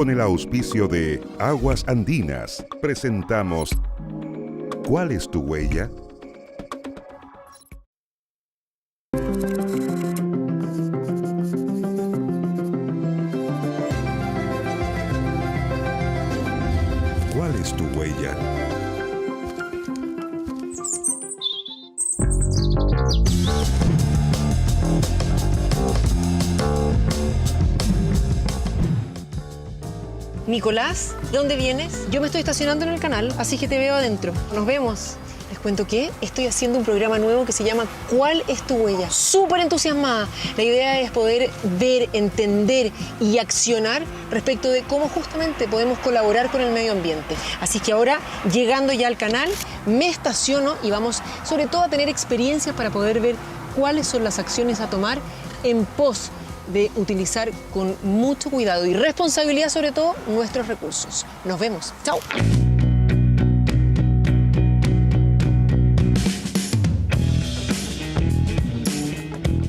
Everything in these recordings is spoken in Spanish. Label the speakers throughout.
Speaker 1: Con el auspicio de Aguas Andinas, presentamos ¿Cuál es tu huella? ¿Cuál es tu huella?
Speaker 2: Nicolás, ¿de dónde vienes? Yo me estoy estacionando en el canal, así que te veo adentro. Nos vemos. Les cuento que estoy haciendo un programa nuevo que se llama ¿Cuál es tu huella? Súper entusiasmada. La idea es poder ver, entender y accionar respecto de cómo justamente podemos colaborar con el medio ambiente. Así que ahora, llegando ya al canal, me estaciono y vamos sobre todo a tener experiencias para poder ver cuáles son las acciones a tomar en pos de utilizar con mucho cuidado y responsabilidad, sobre todo, nuestros recursos. Nos vemos. ¡Chao!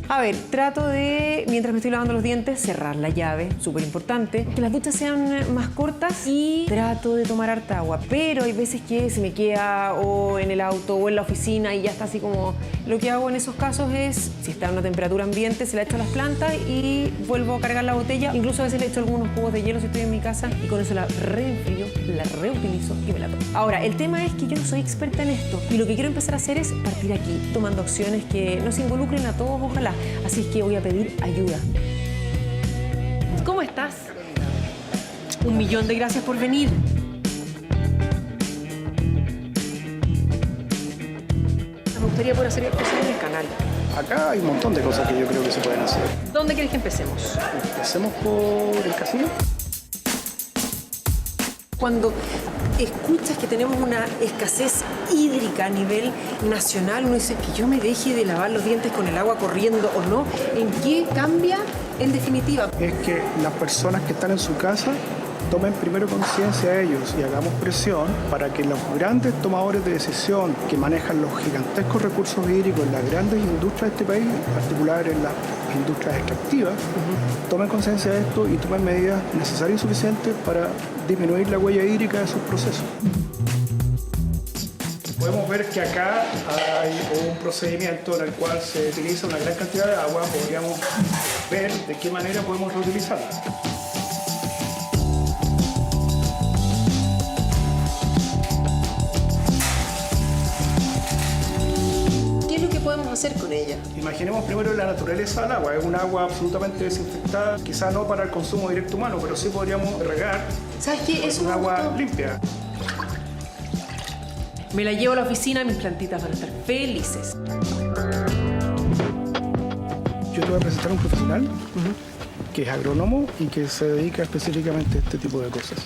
Speaker 2: A ver, trato de, mientras me estoy lavando los dientes, cerrar la llave, súper importante. Que las duchas sean más cortas y trato de tomar harta agua. Pero hay veces que se me queda o en el auto o en la oficina y ya está así como... Lo que hago en esos casos es, si está a una temperatura ambiente, se la echo a las plantas y vuelvo a cargar la botella. Incluso a veces le echo algunos cubos de hielo si estoy en mi casa y con eso la reenfrío, la reutilizo y me la tomo. Ahora, el tema es que yo no soy experta en esto y lo que quiero empezar a hacer es partir aquí, tomando acciones que nos involucren a todos, ojalá. Así es que voy a pedir ayuda. ¿Cómo estás? 1.000.000 de gracias por venir. Me gustaría poder hacer cosas en el canal.
Speaker 3: Acá hay un montón de cosas que yo creo que se pueden hacer.
Speaker 2: ¿Dónde quieres que empecemos?
Speaker 3: Empecemos por el casino.
Speaker 2: Cuando escuchas que tenemos una escasez hídrica a nivel nacional, uno dice que yo me deje de lavar los dientes con el agua corriendo o no. ¿En qué cambia en definitiva?
Speaker 3: Es que las personas que están en su casa tomen primero conciencia de ellos y hagamos presión para que los grandes tomadores de decisión que manejan los gigantescos recursos hídricos en las grandes industrias de este país, en particular en las industrias extractivas, tomen conciencia de esto y tomen medidas necesarias y suficientes para disminuir la huella hídrica de sus procesos. Podemos ver que acá hay un procedimiento en el cual se utiliza una gran cantidad de agua. Podríamos ver de qué manera podemos reutilizarla.
Speaker 2: Podemos hacer con ella.
Speaker 3: Imaginemos primero la naturaleza del agua. Es un agua absolutamente desinfectada, quizá no para el consumo directo humano, pero sí podríamos regar.
Speaker 2: ¿Sabes qué? Es
Speaker 3: un agua limpia.
Speaker 2: Me la llevo a la oficina, mis plantitas van a estar felices.
Speaker 3: Yo te voy a presentar a un profesional que es agrónomo y que se dedica específicamente a este tipo de cosas.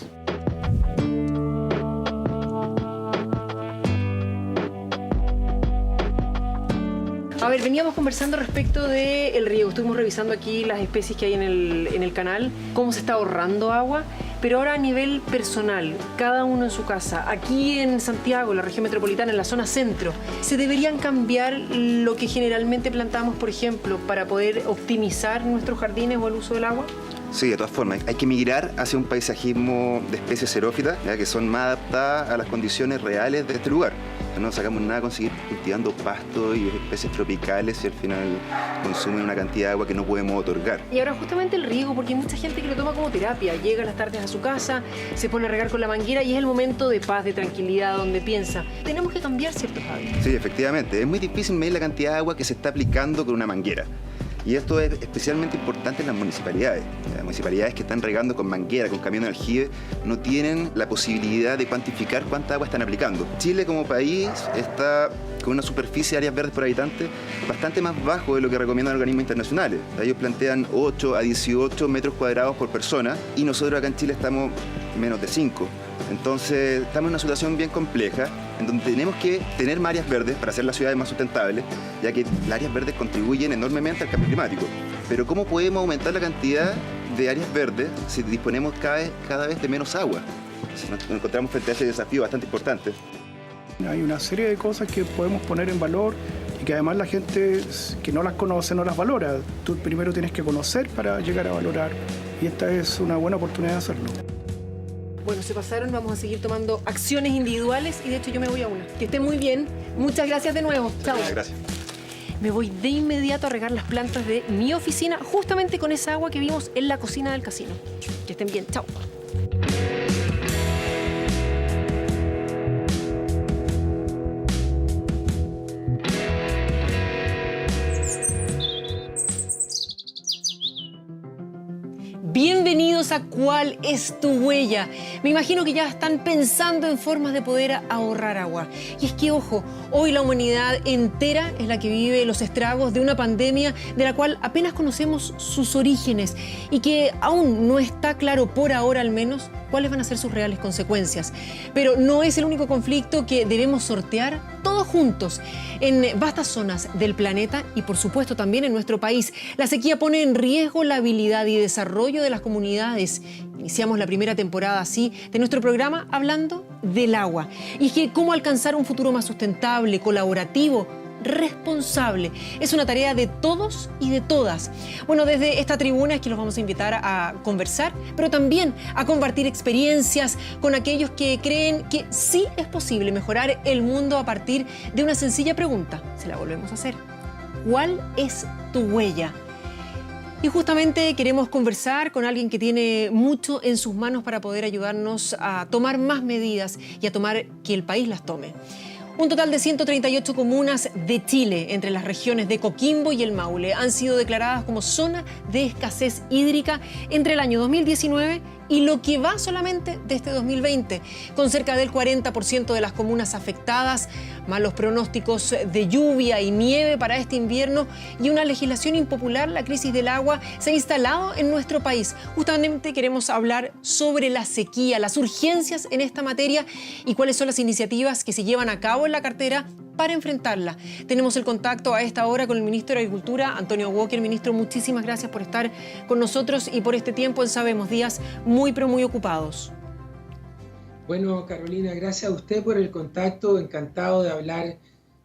Speaker 2: A ver, veníamos conversando respecto del riego. Estuvimos revisando aquí las especies que hay en el canal, cómo se está ahorrando agua, pero ahora a nivel personal, cada uno en su casa, aquí en Santiago, en la región metropolitana, en la zona centro, ¿se deberían cambiar lo que generalmente plantamos, por ejemplo, para poder optimizar nuestros jardines o el uso del agua?
Speaker 4: Sí, de todas formas, hay que migrar hacia un paisajismo de especies xerófitas, ¿ya? Que son más adaptadas a las condiciones reales de este lugar. No sacamos nada con seguir cultivando pasto y especies tropicales y al final consumen una cantidad de agua que no podemos otorgar.
Speaker 2: Y ahora justamente el riego, porque hay mucha gente que lo toma como terapia. Llega a las tardes a su casa, se pone a regar con la manguera y es el momento de paz, de tranquilidad, donde piensa. Tenemos que cambiar ciertos hábitos.
Speaker 4: Sí, efectivamente. Es muy difícil medir la cantidad de agua que se está aplicando con una manguera. Y esto es especialmente importante en las municipalidades. Las municipalidades que están regando con manguera, con camión de aljibe, no tienen la posibilidad de cuantificar cuánta agua están aplicando. Chile como país está con una superficie de áreas verdes por habitante bastante más bajo de lo que recomiendan organismos internacionales. Ellos plantean 8 a 18 metros cuadrados por persona y nosotros acá en Chile estamos menos de 5. Entonces estamos en una situación bien compleja en donde tenemos que tener más áreas verdes para hacer las ciudades más sustentables, ya que las áreas verdes contribuyen enormemente al cambio climático. Pero ¿cómo podemos aumentar la cantidad de áreas verdes si disponemos cada vez de menos agua? Nos encontramos frente a ese desafío bastante importante.
Speaker 3: Hay una serie de cosas que podemos poner en valor y que además la gente que no las conoce no las valora. Tú primero tienes que conocer para llegar a valorar y esta es una buena oportunidad de hacerlo.
Speaker 2: Bueno, se pasaron, vamos a seguir tomando acciones individuales y de hecho yo me voy a una. Que esté muy bien. Muchas gracias de nuevo. Chao.
Speaker 4: Gracias.
Speaker 2: Me voy de inmediato a regar las plantas de mi oficina justamente con esa agua que vimos en la cocina del casino. Que estén bien. Chao. Bienvenidos a ¿Cuál es tu huella? Me imagino que ya están pensando en formas de poder ahorrar agua. Y es que, ojo, hoy la humanidad entera es la que vive los estragos de una pandemia de la cual apenas conocemos sus orígenes y que aún no está claro, por ahora al menos, cuáles van a ser sus reales consecuencias. Pero no es el único conflicto que debemos sortear todos juntos en vastas zonas del planeta y, por supuesto, también en nuestro país. La sequía pone en riesgo la habilidad y desarrollo de las comunidades. Iniciamos la primera temporada así de nuestro programa hablando del agua. Y es que cómo alcanzar un futuro más sustentable, colaborativo, responsable. Es una tarea de todos y de todas. Bueno, desde esta tribuna es que los vamos a invitar a conversar, pero también a compartir experiencias con aquellos que creen que sí es posible mejorar el mundo a partir de una sencilla pregunta. Se la volvemos a hacer. ¿Cuál es tu huella? Y justamente queremos conversar con alguien que tiene mucho en sus manos para poder ayudarnos a tomar más medidas y a tomar que el país las tome. Un total de 138 comunas de Chile, entre las regiones de Coquimbo y el Maule, han sido declaradas como zona de escasez hídrica entre el año 2019 y lo que va solamente de este 2020, con cerca del 40% de las comunas afectadas, malos pronósticos de lluvia y nieve para este invierno y una legislación impopular. La crisis del agua se ha instalado en nuestro país. Justamente queremos hablar sobre la sequía, las urgencias en esta materia y cuáles son las iniciativas que se llevan a cabo en la cartera para enfrentarla. Tenemos el contacto a esta hora con el ministro de Agricultura, Antonio Walker. Ministro, muchísimas gracias por estar con nosotros y por este tiempo en Sabemos, días muy pero muy ocupados.
Speaker 5: Bueno, Carolina, gracias a usted por el contacto. Encantado de hablar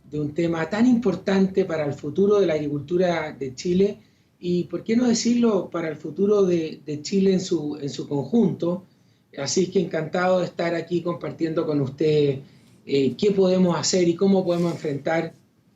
Speaker 5: de un tema tan importante para el futuro de la agricultura de Chile y, por qué no decirlo, para el futuro de Chile en su conjunto. Así que encantado de estar aquí compartiendo con usted qué podemos hacer y cómo podemos enfrentar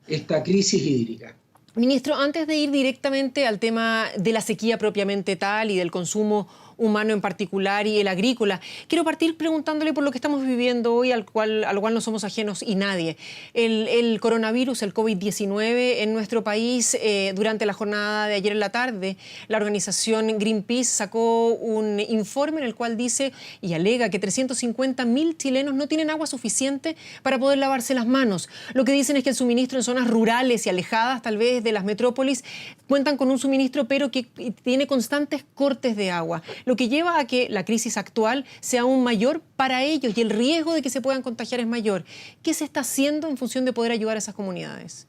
Speaker 5: esta crisis hídrica.
Speaker 2: Ministro, antes de ir directamente al tema de la sequía propiamente tal y del consumo humano en particular y el agrícola, quiero partir preguntándole por lo que estamos viviendo hoy, a lo cual no somos ajenos y nadie. El coronavirus, el COVID-19 en nuestro país, durante la jornada de ayer en la tarde, la organización Greenpeace sacó un informe en el cual dice y alega que 350.000 chilenos no tienen agua suficiente para poder lavarse las manos. Lo que dicen es que el suministro en zonas rurales y alejadas, tal vez de las metrópolis, cuentan con un suministro, pero que tiene constantes cortes de agua, lo que lleva a que la crisis actual sea aún mayor para ellos y el riesgo de que se puedan contagiar es mayor. ¿Qué se está haciendo en función de poder ayudar a esas comunidades?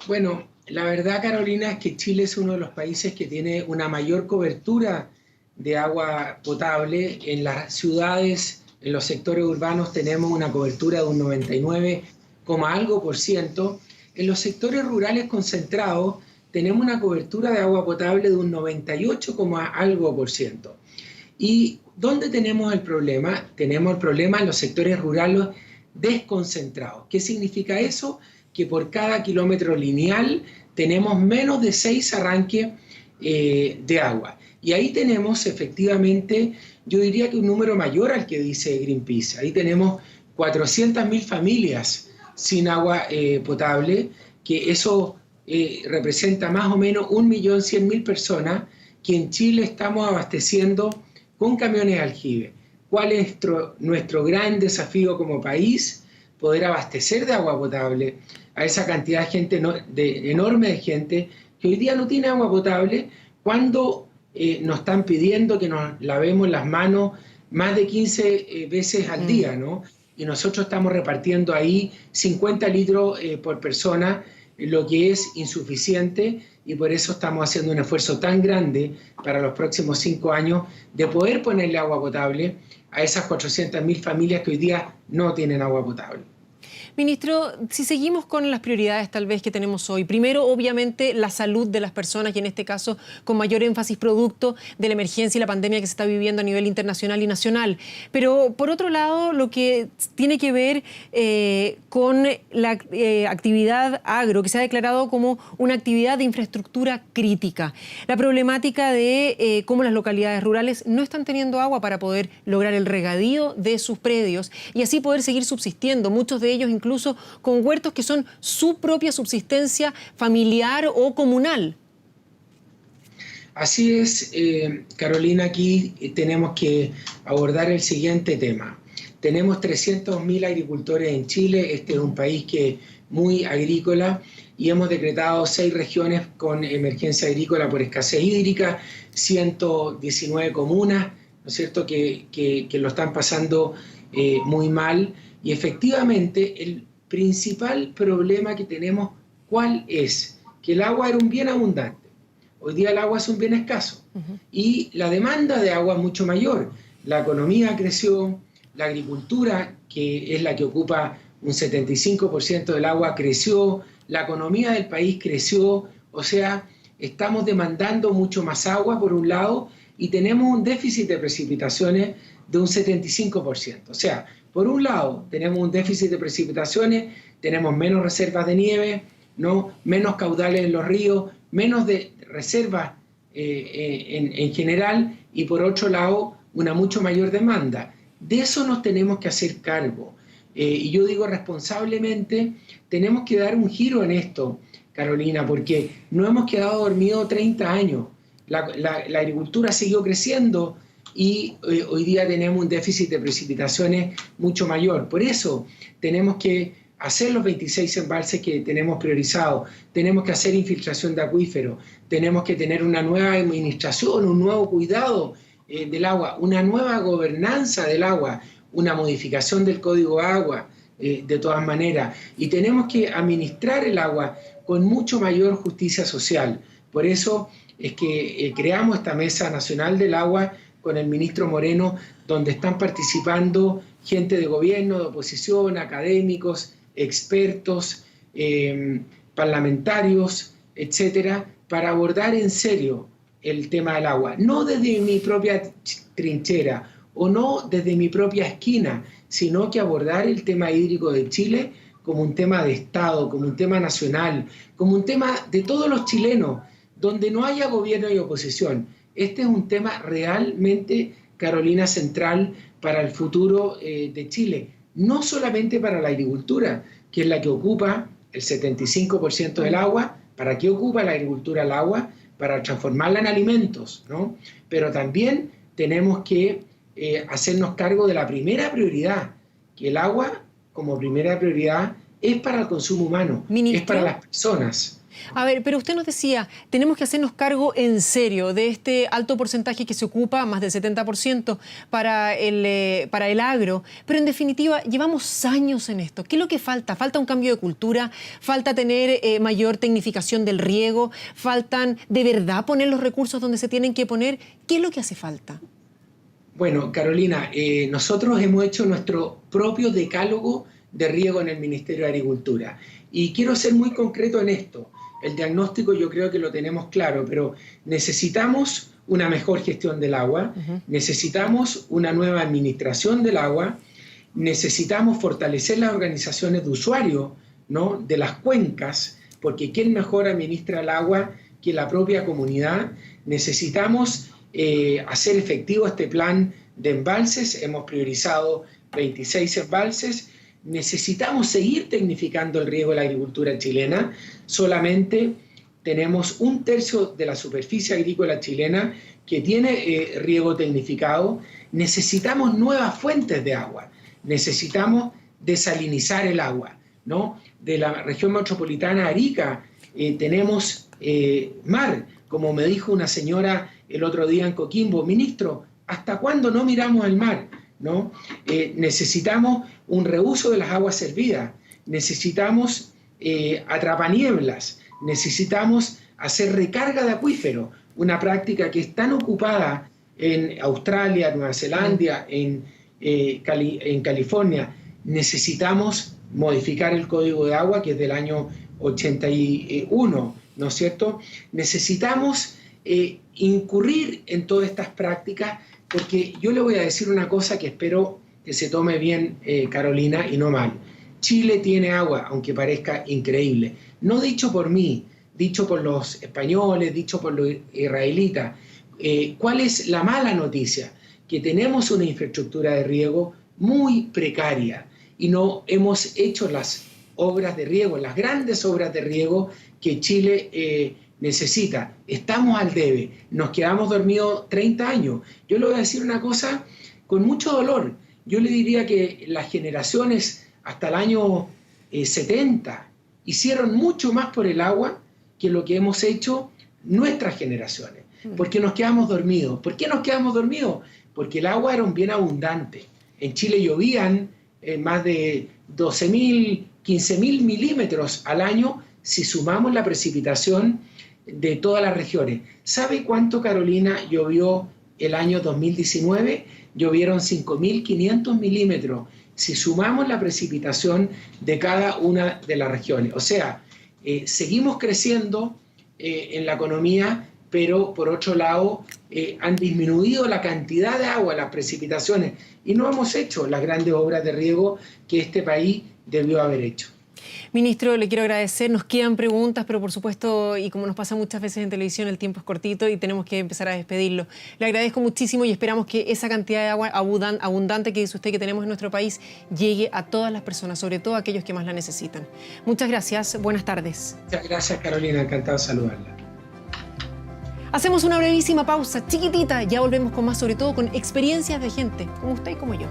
Speaker 5: Bueno, la verdad, Carolina, es que Chile es uno de los países que tiene una mayor cobertura de agua potable. En las ciudades, en los sectores urbanos, tenemos una cobertura de un 99,algo%. En los sectores rurales concentrados, tenemos una cobertura de agua potable de un 98,algo%. ¿Y dónde tenemos el problema? Tenemos el problema en los sectores rurales desconcentrados. ¿Qué significa eso? Que por cada kilómetro lineal tenemos menos de 6 arranques de agua. Y ahí tenemos efectivamente, yo diría que un número mayor al que dice Greenpeace. Ahí tenemos 400.000 familias sin agua potable, que eso representa más o menos 1.100.000 personas que en Chile estamos abasteciendo con camiones de aljibe. ¿Cuál es nuestro gran desafío como país? Poder abastecer de agua potable a esa cantidad de gente, enorme de gente que hoy día no tiene agua potable, cuando nos están pidiendo que nos lavemos las manos más de 15 veces al día, ¿no? Y nosotros estamos repartiendo ahí 50 litros por persona, lo que es insuficiente, y por eso estamos haciendo un esfuerzo tan grande para los próximos 5 años de poder ponerle agua potable a esas 400.000 familias que hoy día no tienen agua potable.
Speaker 2: Ministro, si seguimos con las prioridades tal vez que tenemos hoy, primero obviamente la salud de las personas y en este caso con mayor énfasis producto de la emergencia y la pandemia que se está viviendo a nivel internacional y nacional, pero por otro lado lo que tiene que ver con la actividad agro, que se ha declarado como una actividad de infraestructura crítica, la problemática de cómo las localidades rurales no están teniendo agua para poder lograr el regadío de sus predios y así poder seguir subsistiendo, muchos de ellos incluso con huertos que son su propia subsistencia familiar o comunal.
Speaker 5: Así es, Carolina, aquí tenemos que abordar el siguiente tema. Tenemos 300.000 agricultores en Chile, este es un país que es muy agrícola y hemos decretado 6 regiones con emergencia agrícola por escasez hídrica, 119 comunas, ¿no es cierto?, que lo están pasando muy mal. Y efectivamente, el principal problema que tenemos, ¿cuál es? Que el agua era un bien abundante. Hoy día el agua es un bien escaso. Y la demanda de agua es mucho mayor. La economía creció, la agricultura, que es la que ocupa un 75% del agua, creció, la economía del país creció. O sea, estamos demandando mucho más agua, por un lado, y tenemos un déficit de precipitaciones de un 75%. O sea, por un lado, tenemos un déficit de precipitaciones, tenemos menos reservas de nieve, ¿no?, menos caudales en los ríos, menos de reservas en general, y por otro lado, una mucho mayor demanda. De eso nos tenemos que hacer cargo. Y yo digo responsablemente, tenemos que dar un giro en esto, Carolina, porque no hemos quedado dormidos 30 años. La agricultura siguió creciendo, y hoy día tenemos un déficit de precipitaciones mucho mayor. Por eso tenemos que hacer los 26 embalses que tenemos priorizados, tenemos que hacer infiltración de acuíferos, tenemos que tener una nueva administración, un nuevo cuidado del agua, una nueva gobernanza del agua, una modificación del Código Agua, de todas maneras, y tenemos que administrar el agua con mucho mayor justicia social. Por eso es que creamos esta Mesa Nacional del Agua con el ministro Moreno, donde están participando gente de gobierno, de oposición, académicos, expertos, parlamentarios, etcétera, para abordar en serio el tema del agua. No desde mi propia trinchera o no desde mi propia esquina, sino que abordar el tema hídrico de Chile como un tema de Estado, como un tema nacional, como un tema de todos los chilenos, donde no haya gobierno y oposición. Este es un tema realmente, Carolina, central para el futuro de Chile. No solamente para la agricultura, que es la que ocupa el 75% del agua. ¿Para qué ocupa la agricultura el agua? Para transformarla en alimentos, ¿no? Pero también tenemos que hacernos cargo de la primera prioridad, que el agua, como primera prioridad, es para el consumo humano, ¿Ministro? Es para las personas.
Speaker 2: A ver, pero usted nos decía, tenemos que hacernos cargo en serio de este alto porcentaje que se ocupa, más del 70%, para el agro, pero en definitiva llevamos años en esto. ¿Qué es lo que falta? ¿Falta un cambio de cultura? ¿Falta tener mayor tecnificación del riego? ¿Faltan de verdad poner los recursos donde se tienen que poner? ¿Qué es lo que hace falta?
Speaker 5: Bueno, Carolina, nosotros hemos hecho nuestro propio decálogo de riego en el Ministerio de Agricultura. Y quiero ser muy concreto en esto. El diagnóstico yo creo que lo tenemos claro, pero necesitamos una mejor gestión del agua, necesitamos una nueva administración del agua, necesitamos fortalecer las organizaciones de usuarios, ¿no?, de las cuencas, porque ¿quién mejor administra el agua que la propia comunidad? Necesitamos hacer efectivo este plan de embalses, hemos priorizado 26 embalses. Necesitamos seguir tecnificando el riego de la agricultura chilena. Solamente tenemos 1/3 de la superficie agrícola chilena que tiene riego tecnificado. Necesitamos nuevas fuentes de agua. Necesitamos desalinizar el agua, ¿no? De la región metropolitana Arica tenemos mar. Como me dijo una señora el otro día en Coquimbo, ministro, ¿hasta cuándo no miramos el mar? ¿No? Necesitamos un reuso de las aguas servidas, necesitamos atrapanieblas, necesitamos hacer recarga de acuíferos, una práctica que es tan ocupada en Australia, Nueva Zelanda, en California. Necesitamos modificar el Código de Agua, que es del año 81, ¿no es cierto? Necesitamos incurrir en todas estas prácticas, porque yo le voy a decir una cosa que espero que se tome bien, Carolina, y no mal. Chile tiene agua, aunque parezca increíble. No dicho por mí, dicho por los españoles, dicho por los israelitas. ¿Cuál es la mala noticia? Que tenemos una infraestructura de riego muy precaria y no hemos hecho las obras de riego, las grandes obras de riego que Chile necesita. Estamos al debe, nos quedamos dormidos 30 años. Yo le voy a decir una cosa con mucho dolor. Yo le diría que las generaciones hasta el año 70 hicieron mucho más por el agua que lo que hemos hecho nuestras generaciones. Porque nos quedamos dormidos. ¿Por qué nos quedamos dormidos? Porque el agua era un bien abundante. En Chile llovían más de 12.000, 15.000 milímetros al año si sumamos la precipitación de todas las regiones. ¿Sabe cuánto, Carolina, llovió el año 2019? Llovieron 5.500 milímetros si sumamos la precipitación de cada una de las regiones. O sea, seguimos creciendo en la economía, pero por otro lado han disminuido la cantidad de agua, las precipitaciones, y no hemos hecho las grandes obras de riego que este país debió haber hecho.
Speaker 2: Ministro, le quiero agradecer. Nos quedan preguntas, pero por supuesto, y como nos pasa muchas veces en televisión, el tiempo es cortito y tenemos que empezar a despedirlo. Le agradezco muchísimo y esperamos que esa cantidad de agua abundante que dice usted que tenemos en nuestro país llegue a todas las personas, sobre todo a aquellos que más la necesitan. Muchas gracias. Buenas tardes.
Speaker 5: Muchas gracias, Carolina. Encantado de saludarla.
Speaker 2: Hacemos una brevísima pausa, chiquitita. Ya volvemos con más, sobre todo con experiencias de gente como usted y como yo.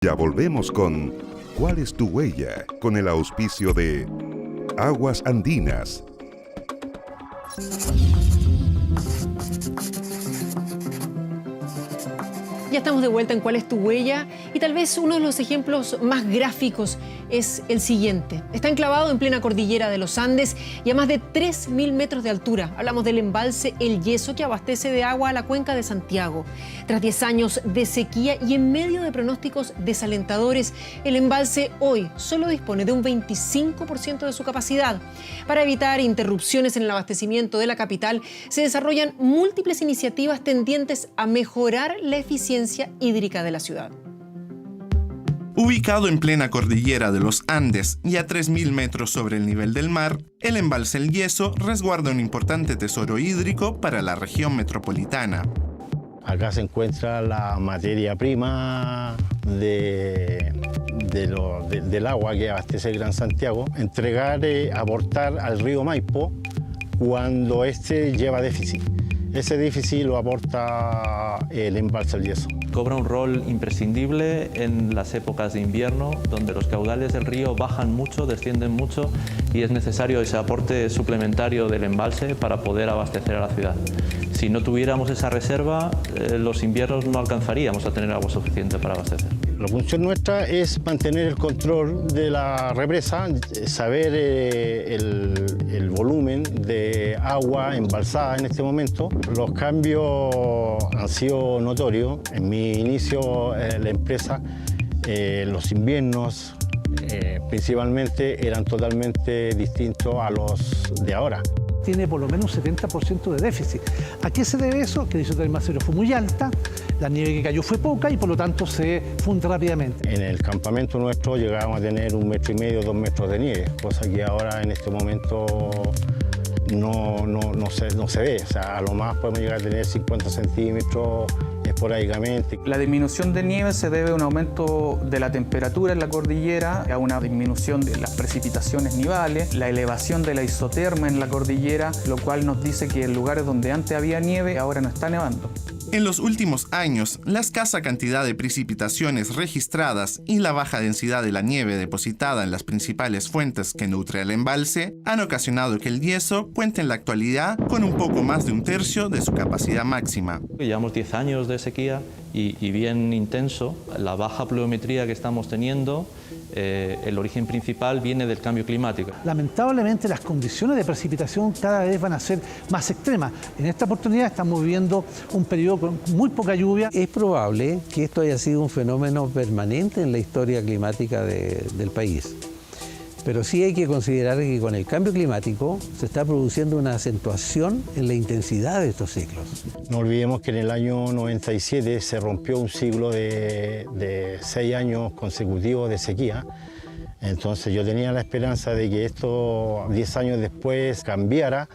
Speaker 1: Ya volvemos con ¿Cuál es tu huella? Con el auspicio de Aguas Andinas.
Speaker 2: Ya estamos de vuelta en ¿Cuál es tu huella? Y tal vez uno de los ejemplos más gráficos es el siguiente. Está enclavado en plena cordillera de los Andes y a más de 3.000 metros de altura. Hablamos del embalse El Yeso, que abastece de agua a la cuenca de Santiago. Tras 10 años de sequía y en medio de pronósticos desalentadores, el embalse hoy solo dispone de un 25% de su capacidad. Para evitar interrupciones en el abastecimiento de la capital, se desarrollan múltiples iniciativas tendientes a mejorar la eficiencia hídrica de la ciudad.
Speaker 6: Ubicado en plena cordillera de los Andes y a 3.000 metros sobre el nivel del mar, el embalse El Yeso resguarda un importante tesoro hídrico para la región metropolitana.
Speaker 7: Acá se encuentra la materia prima del agua que abastece el Gran Santiago. Aportar al río Maipo cuando este lleva déficit. Ese déficit lo aporta el embalse El Yeso.
Speaker 8: Cobra un rol imprescindible en las épocas de invierno, donde los caudales del río bajan mucho, descienden mucho y es necesario ese aporte suplementario del embalse para poder abastecer a la ciudad. Si no tuviéramos esa reserva, los inviernos no alcanzaríamos a tener agua suficiente para abastecer.
Speaker 7: La función nuestra es mantener el control de la represa, saber el volumen de agua embalsada en este momento. Los cambios han sido notorios. En mi inicio la empresa, los inviernos principalmente eran totalmente distintos a los de ahora.
Speaker 9: Tiene por lo menos un 70% de déficit. ¿A qué se debe eso? Que la densidad del almacén fue muy alta, la nieve que cayó fue poca y por lo tanto se funde rápidamente.
Speaker 7: En el campamento nuestro llegábamos a tener 1,5 metros, 2 metros de nieve, cosa que ahora en este momento no se ve. O sea, a lo más podemos llegar a tener 50 centímetros esporádicamente.
Speaker 10: La disminución de nieve se debe a un aumento de la temperatura en la cordillera, a una disminución de las precipitaciones nivales, la elevación de la isoterma en la cordillera, lo cual nos dice que en lugares donde antes había nieve, ahora no está nevando.
Speaker 6: En los últimos años, la escasa cantidad de precipitaciones registradas y la baja densidad de la nieve depositada en las principales fuentes que nutre el embalse han ocasionado que el Yeso cuente en la actualidad con un poco más de 1/3 de su capacidad máxima.
Speaker 8: Llevamos 10 años de sequía y bien intenso. La baja pluviometría que estamos teniendo el origen principal viene del cambio climático.
Speaker 9: Lamentablemente las condiciones de precipitación cada vez van a ser más extremas. En esta oportunidad estamos viviendo un periodo con muy poca lluvia.
Speaker 11: Es probable que esto haya sido un fenómeno permanente en la historia climática del país. Pero sí hay que considerar que con el cambio climático se está produciendo una acentuación en la intensidad de estos ciclos.
Speaker 7: No olvidemos que en el año 97 se rompió un ciclo de 6 años consecutivos de sequía. Entonces yo tenía la esperanza de que esto 10 años después cambiara,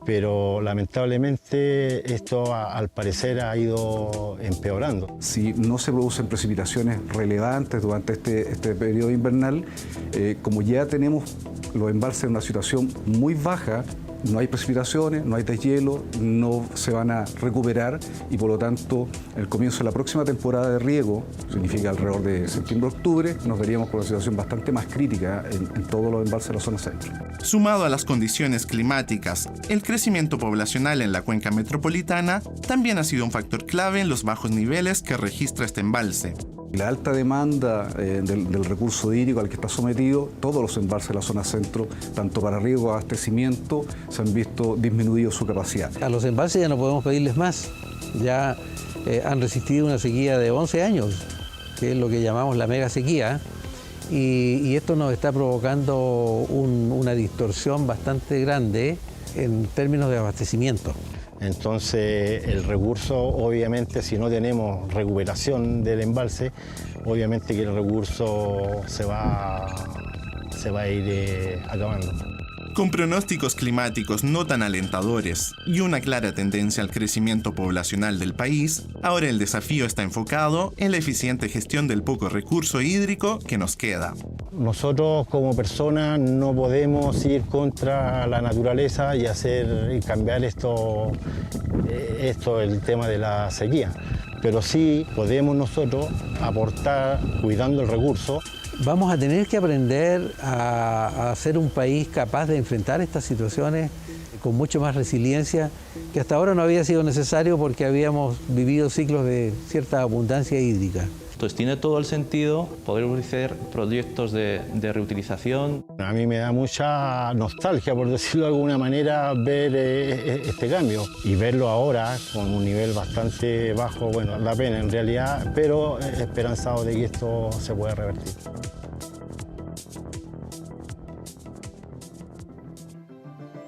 Speaker 7: pero lamentablemente esto al parecer ha ido empeorando.
Speaker 12: Si no se producen precipitaciones relevantes durante este periodo invernal, como ya tenemos los embalses en una situación muy baja, no hay precipitaciones, no hay deshielo, no se van a recuperar y por lo tanto el comienzo de la próxima temporada de riego, significa alrededor de septiembre-octubre, nos veríamos con una situación bastante más crítica en todos los embalses de la zona centro.
Speaker 6: Sumado a las condiciones climáticas, el crecimiento poblacional en la cuenca metropolitana también ha sido un factor clave en los bajos niveles que registra este embalse.
Speaker 12: La alta demanda del recurso hídrico al que está sometido, todos los embalses de la zona centro, tanto para riego como abastecimiento, se han visto disminuido su capacidad.
Speaker 11: A los embalses ya no podemos pedirles más. Ya han resistido una sequía de 11 años, que es lo que llamamos la mega sequía, y esto nos está provocando una distorsión bastante grande en términos de abastecimiento.
Speaker 7: Entonces el recurso, obviamente, si no tenemos recuperación del embalse, obviamente que el recurso se va a ir acabando.
Speaker 6: Con pronósticos climáticos no tan alentadores y una clara tendencia al crecimiento poblacional del país, ahora el desafío está enfocado en la eficiente gestión del poco recurso hídrico que nos queda.
Speaker 7: Nosotros como personas no podemos ir contra la naturaleza y cambiar esto, el tema de la sequía, pero sí podemos nosotros aportar cuidando el recurso.
Speaker 11: Vamos a tener que aprender a ser un país capaz de enfrentar estas situaciones con mucho más resiliencia, que hasta ahora no había sido necesario porque habíamos vivido ciclos de cierta abundancia hídrica.
Speaker 8: Entonces tiene todo el sentido poder hacer proyectos de reutilización.
Speaker 7: A mí me da mucha nostalgia, por decirlo de alguna manera, ver este cambio y verlo ahora con un nivel bastante bajo, bueno, da pena en realidad, pero esperanzado de que esto se pueda revertir.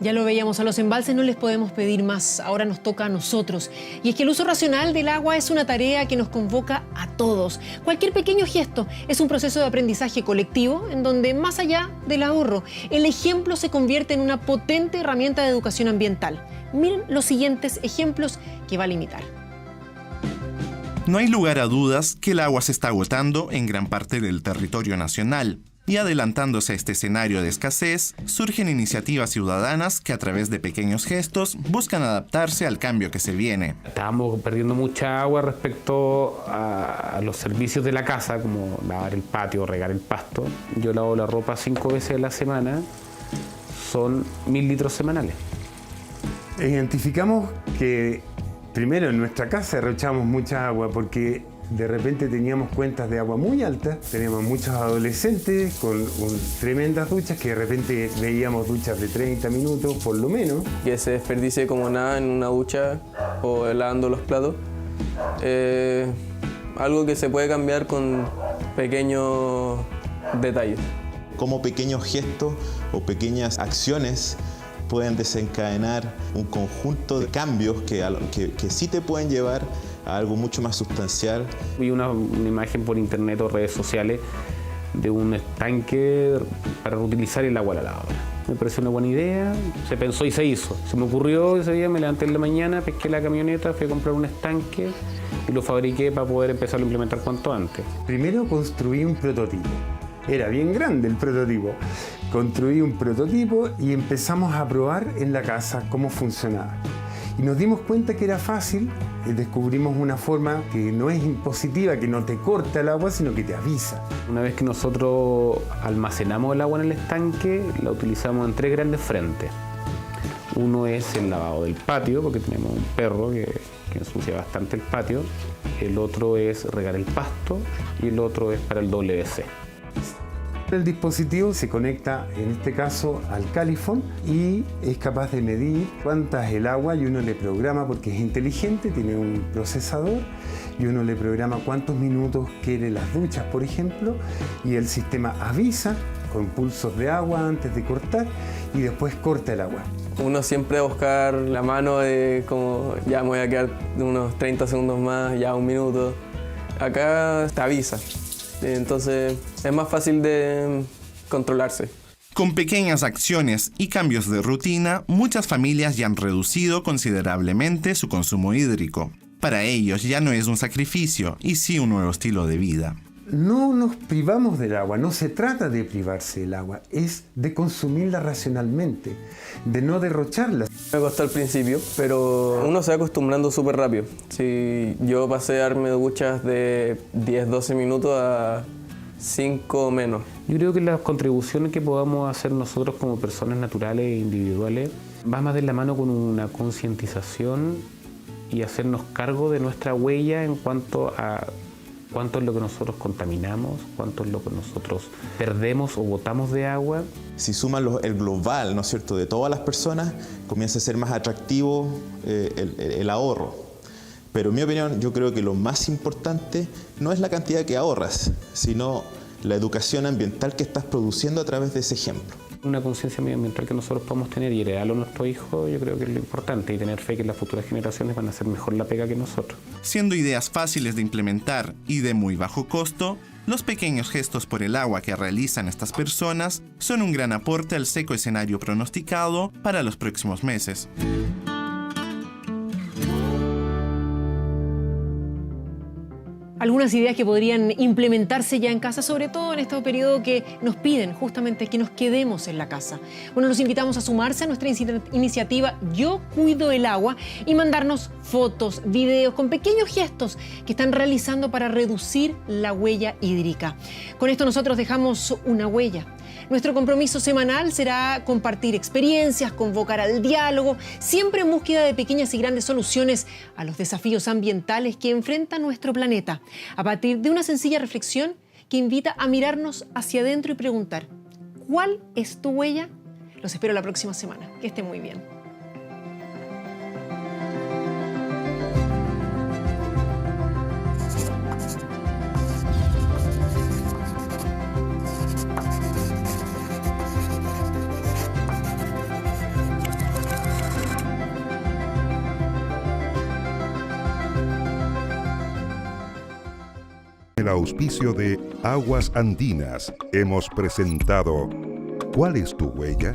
Speaker 2: Ya lo veíamos, a los embalses no les podemos pedir más, ahora nos toca a nosotros. Y es que el uso racional del agua es una tarea que nos convoca a todos. Cualquier pequeño gesto es un proceso de aprendizaje colectivo en donde, más allá del ahorro, el ejemplo se convierte en una potente herramienta de educación ambiental. Miren los siguientes ejemplos que va a limitar.
Speaker 6: No hay lugar a dudas que el agua se está agotando en gran parte del territorio nacional. Y adelantándose a este escenario de escasez, surgen iniciativas ciudadanas que a través de pequeños gestos buscan adaptarse al cambio que se viene.
Speaker 13: Estábamos perdiendo mucha agua respecto a los servicios de la casa, como lavar el patio, regar el pasto. Yo lavo la ropa 5 veces a la semana, son 1000 litros semanales.
Speaker 14: Identificamos que primero en nuestra casa derrochamos mucha agua porque de repente teníamos cuentas de agua muy altas, teníamos muchos adolescentes con tremendas duchas que de repente veíamos duchas de 30 minutos por lo menos.
Speaker 15: Que se desperdicie como nada en una ducha o lavando los platos. Algo que se puede cambiar con pequeños detalles.
Speaker 16: Como pequeños gestos o pequeñas acciones pueden desencadenar un conjunto de cambios que sí te pueden llevar a algo mucho más sustancial.
Speaker 13: Vi una imagen por internet o redes sociales de un estanque para reutilizar el agua a la lavadora. Me pareció una buena idea, se pensó y se hizo. Se me ocurrió ese día, me levanté en la mañana, pesqué la camioneta, fui a comprar un estanque y lo fabriqué para poder empezar a implementar cuanto antes.
Speaker 14: Primero construí un prototipo. Era bien grande el prototipo. Construí un prototipo y empezamos a probar en la casa cómo funcionaba. Y nos dimos cuenta que era fácil, descubrimos una forma que no es impositiva, que no te corta el agua, sino que te avisa.
Speaker 13: Una vez que nosotros almacenamos el agua en el estanque, la utilizamos en 3 grandes frentes. Uno es el lavado del patio, porque tenemos un perro que ensucia bastante el patio. El otro es regar el pasto y el otro es para el WC.
Speaker 14: El dispositivo se conecta, en este caso, al Califone y es capaz de medir cuánta es el agua y uno le programa, porque es inteligente, tiene un procesador y uno le programa cuántos minutos quiere las duchas, por ejemplo, y el sistema avisa con pulsos de agua antes de cortar y después corta el agua.
Speaker 15: Uno siempre va a buscar la mano de como ya me voy a quedar unos 30 segundos más, ya un minuto. Acá te avisa. Entonces es más fácil de controlarse.
Speaker 6: Con pequeñas acciones y cambios de rutina, muchas familias ya han reducido considerablemente su consumo hídrico. Para ellos ya no es un sacrificio, y sí un nuevo estilo de vida.
Speaker 14: No nos privamos del agua, no se trata de privarse del agua, es de consumirla racionalmente, de no derrocharla.
Speaker 15: Me costó al principio, pero uno se va acostumbrando súper rápido. Si yo pasé a darme duchas de 10-12 minutos a 5 menos.
Speaker 13: Yo creo que las contribuciones que podamos hacer nosotros como personas naturales e individuales va más de la mano con una concientización y hacernos cargo de nuestra huella en cuanto a cuánto es lo que nosotros contaminamos, cuánto es lo que nosotros perdemos o botamos de agua.
Speaker 16: Si suman el global, ¿no es cierto?, de todas las personas, comienza a ser más atractivo el ahorro. Pero en mi opinión, yo creo que lo más importante no es la cantidad que ahorras, sino la educación ambiental que estás produciendo a través de ese ejemplo.
Speaker 13: Una conciencia medioambiental que nosotros podamos tener y heredarlo a nuestros hijos, yo creo que es lo importante, y tener fe que las futuras generaciones van a hacer mejor la pega que nosotros.
Speaker 6: Siendo ideas fáciles de implementar y de muy bajo costo, los pequeños gestos por el agua que realizan estas personas son un gran aporte al seco escenario pronosticado para los próximos meses.
Speaker 2: Algunas ideas que podrían implementarse ya en casa, sobre todo en este periodo que nos piden justamente que nos quedemos en la casa. Bueno, los invitamos a sumarse a nuestra iniciativa Yo Cuido el Agua y mandarnos fotos, videos con pequeños gestos que están realizando para reducir la huella hídrica. Con esto nosotros dejamos una huella. Nuestro compromiso semanal será compartir experiencias, convocar al diálogo, siempre en búsqueda de pequeñas y grandes soluciones a los desafíos ambientales que enfrenta nuestro planeta, a partir de una sencilla reflexión que invita a mirarnos hacia adentro y preguntar: ¿cuál es tu huella? Los espero la próxima semana. Que estén muy bien.
Speaker 1: El auspicio de Aguas Andinas hemos presentado ¿Cuál es tu huella?